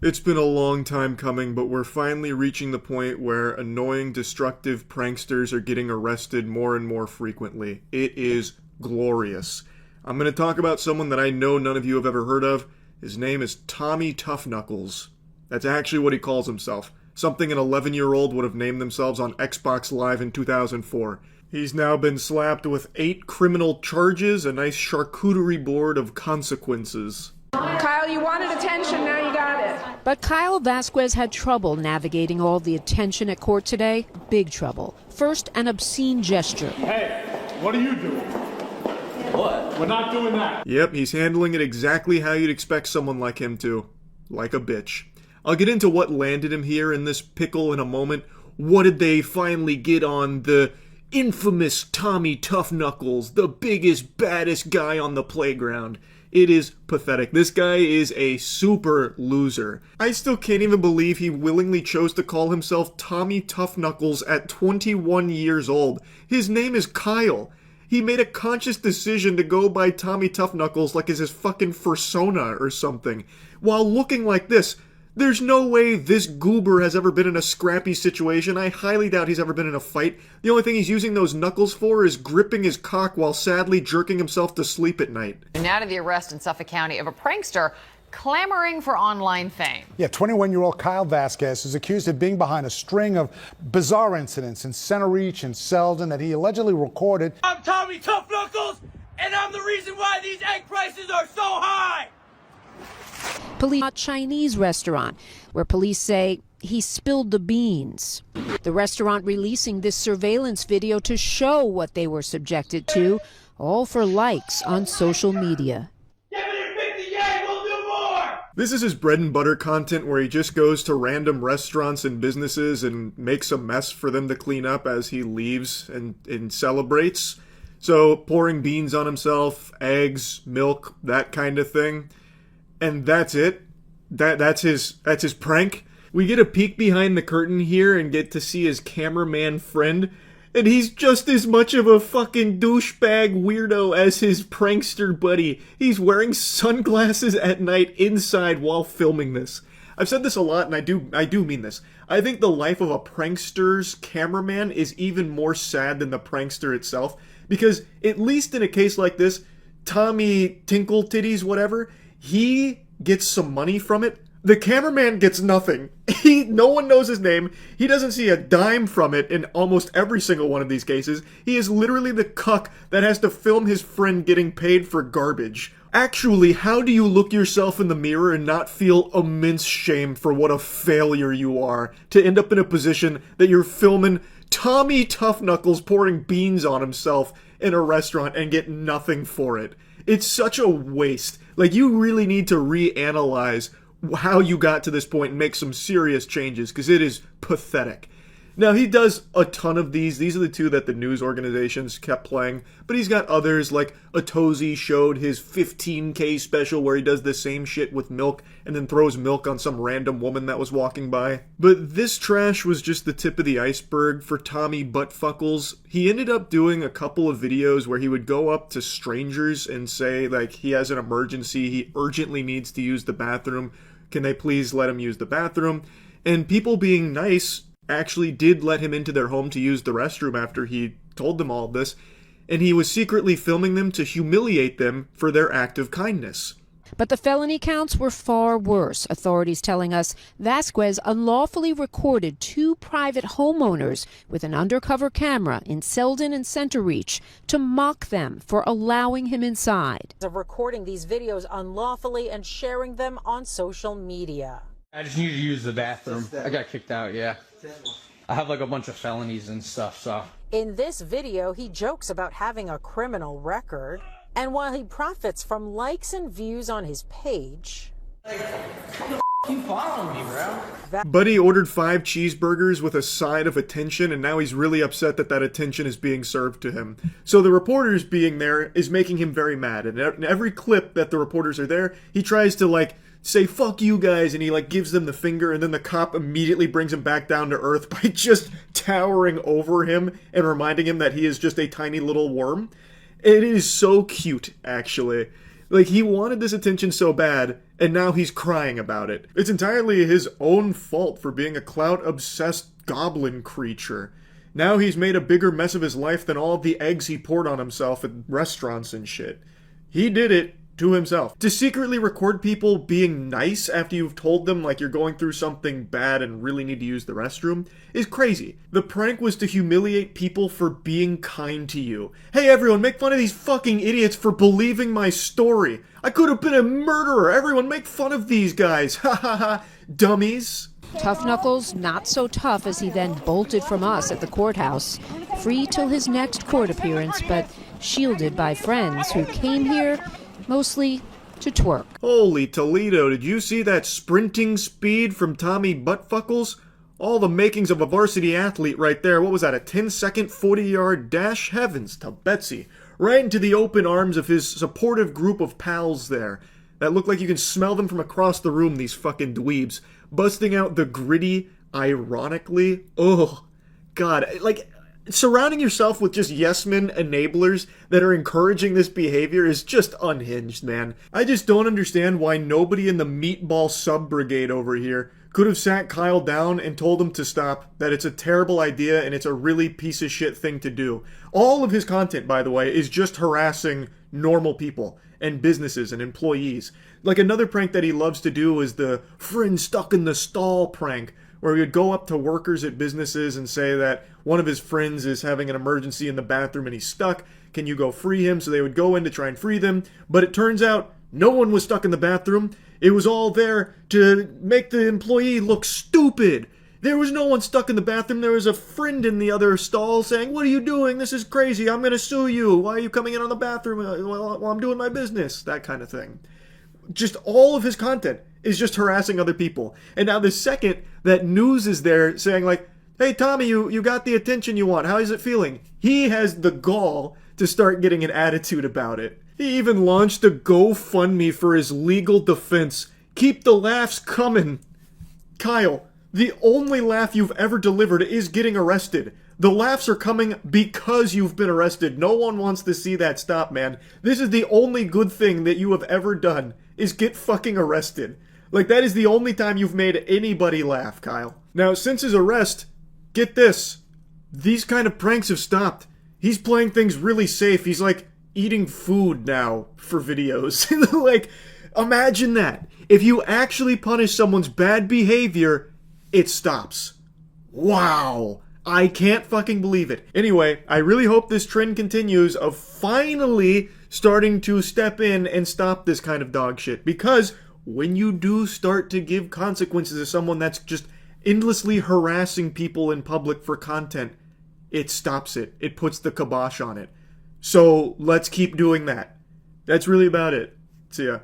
It's been a long time coming, but we're finally reaching the point where annoying, destructive pranksters are getting arrested more and more frequently. It is glorious. I'm going to talk about someone that I know none of you have ever heard of. His name is Tommy Tough Knuckles. That's actually what he calls himself. Something an 11-year-old would have named themselves on Xbox Live in 2004. He's now been slapped with 8 criminal charges, a nice charcuterie board of consequences. Kyle, you wanted attention, now you got it. But Kyle Vasquez had trouble navigating all the attention at court today. Big trouble. First, an obscene gesture. Hey, what are you doing? What? We're not doing that. Yep, he's handling it exactly how you'd expect someone like him to. Like a bitch. I'll get into what landed him here in this pickle in a moment. What did they finally get on the infamous Tommy Tough Knuckles, the biggest, baddest guy on the playground? It is pathetic. This guy is a super loser. I still can't even believe he willingly chose to call himself Tommy Tough Knuckles at 21 years old. His name is Kyle. He made a conscious decision to go by Tommy Tough Knuckles like it's his fucking fursona or something. While looking like this, there's no way this goober has ever been in a scrappy situation. I highly doubt he's ever been in a fight. The only thing he's using those knuckles for is gripping his cock while sadly jerking himself to sleep at night. Now to the arrest in Suffolk County of a prankster clamoring for online fame. Yeah, 21-year-old Kyle Vasquez is accused of being behind a string of bizarre incidents in Center Reach and Selden that he allegedly recorded. I'm Tommy Tough Knuckles, and I'm the reason why these egg prices are so high! Police at a Chinese restaurant where police say he spilled the beans. The restaurant releasing this surveillance video to show what they were subjected to, all for likes on social media. This is his bread and butter content where he just goes to random restaurants and businesses and makes a mess for them to clean up as he leaves and celebrates. So pouring beans on himself, eggs, milk, that kind of thing. And that's it. That's his prank. We get a peek behind the curtain here and get to see his cameraman friend. And he's just as much of a fucking douchebag weirdo as his prankster buddy. He's wearing sunglasses at night inside while filming this. I've said this a lot, and I do mean this. I think the life of a prankster's cameraman is even more sad than the prankster itself. Because, at least in a case like this, Tommy Tinkle Titties, whatever, he gets some money from it. The cameraman gets nothing. No one knows his name. He doesn't see a dime from it in almost every single one of these cases. He is literally the cuck that has to film his friend getting paid for garbage. Actually, how do you look yourself in the mirror and not feel immense shame for what a failure you are to end up in a position that you're filming Tommy Tough Knuckles pouring beans on himself in a restaurant and get nothing for it? It's such a waste. Like, you really need to reanalyze how you got to this point and make some serious changes, because it is pathetic. Now, he does a ton of these. These are the two that the news organizations kept playing. But he's got others, like Otozi showed his 15K special where he does the same shit with milk and then throws milk on some random woman that was walking by. But this trash was just the tip of the iceberg for Tommy Buttfuckles. He ended up doing a couple of videos where he would go up to strangers and say, like, he has an emergency, he urgently needs to use the bathroom. Can they please let him use the bathroom? And people being nice actually did let him into their home to use the restroom after he told them all this, and he was secretly filming them to humiliate them for their act of kindness. But the felony counts were far worse, authorities telling us Vasquez unlawfully recorded 2 private homeowners with an undercover camera in Selden and Center Reach to mock them for allowing him inside. Of recording these videos unlawfully and sharing them on social media. I just need to use the bathroom. I got kicked out, yeah. I have like a bunch of felonies and stuff, so. In this video, he jokes about having a criminal record. And while he profits from likes and views on his page, You following me, bro? Buddy ordered 5 cheeseburgers with a side of attention, and now he's really upset that that attention is being served to him. So the reporters being there is making him very mad. And in every clip that the reporters are there, he tries to, like, say, fuck you guys, and he, like, gives them the finger, and then the cop immediately brings him back down to earth by just towering over him and reminding him that he is just a tiny little worm. It is so cute, actually. Like, he wanted this attention so bad, and now he's crying about it. It's entirely his own fault for being a clout-obsessed goblin creature. Now he's made a bigger mess of his life than all of the eggs he poured on himself at restaurants and shit. He did it to himself. To secretly record people being nice after you've told them like you're going through something bad and really need to use the restroom is crazy. The prank was to humiliate people for being kind to you. Hey everyone, make fun of these fucking idiots for believing my story. I could have been a murderer. Everyone make fun of these guys. Ha ha ha. Dummies. Tough Knuckles not so tough as he then bolted from us at the courthouse, free till his next court appearance, but shielded by friends who came here mostly to twerk. Holy Toledo, did you see that sprinting speed from Tommy Buttfuckles? All the makings of a varsity athlete right there. What was that, a 10-second 40-yard dash? Heavens to Betsy. Right into the open arms of his supportive group of pals there. That look like you can smell them from across the room, these fucking dweebs. Busting out the gritty, ironically. Oh, God. Like, surrounding yourself with just yes-men enablers that are encouraging this behavior is just unhinged, man. I just don't understand why nobody in the meatball sub-brigade over here could have sat Kyle down and told him to stop, that it's a terrible idea and it's a really piece of shit thing to do. All of his content, by the way, is just harassing normal people and businesses and employees. Like, another prank that he loves to do is the friend stuck in the stall prank, where he would go up to workers at businesses and say that one of his friends is having an emergency in the bathroom and he's stuck. Can you go free him? So they would go in to try and free them. But it turns out no one was stuck in the bathroom. It was all there to make the employee look stupid. There was no one stuck in the bathroom. There was a friend in the other stall saying, "What are you doing? This is crazy. I'm going to sue you. Why are you coming in on the bathroom while I'm doing my business?" That kind of thing. Just all of his content is just harassing other people. And now the second that news is there saying like, "Hey Tommy, you got the attention you want. How is it feeling?" He has the gall to start getting an attitude about it. He even launched a GoFundMe for his legal defense. Keep the laughs coming. Kyle, the only laugh you've ever delivered is getting arrested. The laughs are coming because you've been arrested. No one wants to see that stop, man. This is the only good thing that you have ever done, is get fucking arrested. Like, that is the only time you've made anybody laugh, Kyle. Now, since his arrest, get this. These kind of pranks have stopped. He's playing things really safe. He's, like, eating food now for videos. Like, imagine that. If you actually punish someone's bad behavior, it stops. Wow. I can't fucking believe it. Anyway, I really hope this trend continues of finally starting to step in and stop this kind of dog shit. Because when you do start to give consequences to someone that's just endlessly harassing people in public for content, it stops it. It puts the kibosh on it. So let's keep doing that. That's really about it. See ya.